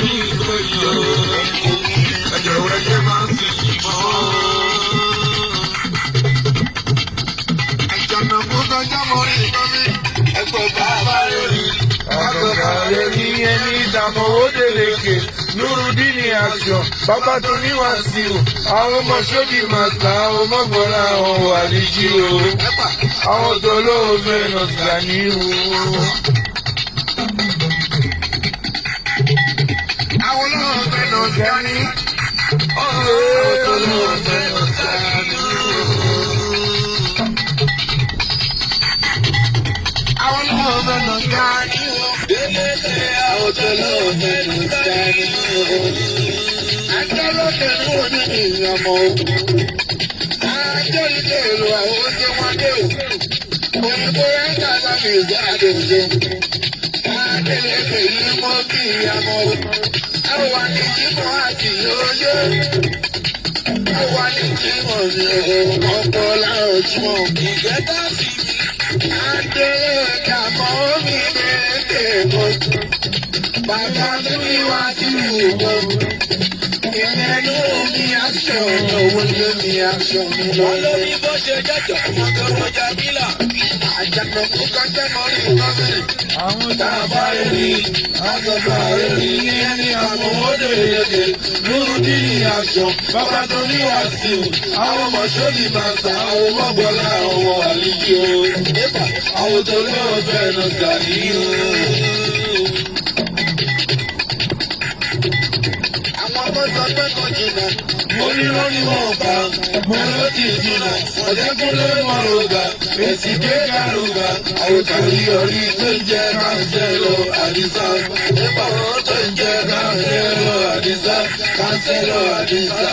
ní ìlú ìyó. Ẹ̀jẹ̀ wẹ́jẹ̀ máa ń fi mọ́. Ẹ̀jẹ̀ náà kó tọ́jà mọ́ ní ìtọ́jú. Ẹ̀gbọ́n bàbá rẹ̀ rí. Àgbẹ̀ká rẹ̀ ní ẹni ìdààmú owó délèké. Nurudini action, bàbá tó ní Wàsíù. Àwọn ọmọ sódì màsà, àwọn ọmọgbọ́nra àwọn wà ní jí o. Àwọn tó lóò fẹ́ nà sílá ní o. Àwọn olóò fẹ́ nà sílá ní. Àwọn tó lóò fẹ́ nà sílá ní o. Àwọn olóò fẹ́ nà sílá ní o. Àwọn tó lóò fẹ́ nà sílá ní o. Àjọlọ́kẹ̀ ló ní ìyàmọ̀ o. Àjọ ilé èrò àwọn tí wọ́n dé o. Òyìnbó rẹ̀ ń dàgbà mi ìjáde òjò. Adélé pèlú mọ́ kí ìyàmọ̀ o. Àwa ní Jímọ̀ àti Yóyó. Àwa ní Jímọ̀ ní ọ̀pọ̀ láwọn Jímọ̀. Ìgbẹ́ta sí mi. Adélé kàmọ́ mi bẹ́ẹ̀ mọ́. Bàbá tó ní wá sí ìwò. Ìyẹnú mi aṣọ owó ló mi aṣọ mi lọ. Wọ́n ló ní bó ṣe jẹ́jọ́ ọmọ tó rọjà bílà. Àjànà kó kọjá mọ́ ní ìtọ́sí. Àwọn tá a bá rí rí, àgbàgbà rí rí ní ẹni àwọn ọmọdé yẹ̀dẹ̀. Nurudini aṣọ, bàbá tó ní Wàsíù. Àwọn ọmọ sódì máa ta àwọn ọmọgbọ́lá àwọn àlejò. Àwọn tó lọ́wọ́ fẹ́ lọ sàrí o. Àwọn ọmọ sọ pé kò jìnnà. Mo ní lórí wọn bá. Mo ló ti jìnnà. Ọ̀dẹ́kùnlé wọn ló gbà. Èsì kéka ló gbà. Àwòtàrí orí tó ń jẹ́ káńsẹ́lò Àdìsá. Nípa ọ̀rọ̀ tó ń jẹ́ káńsẹ́lò Àdìsá. Káńsẹ́lò Àdìsá.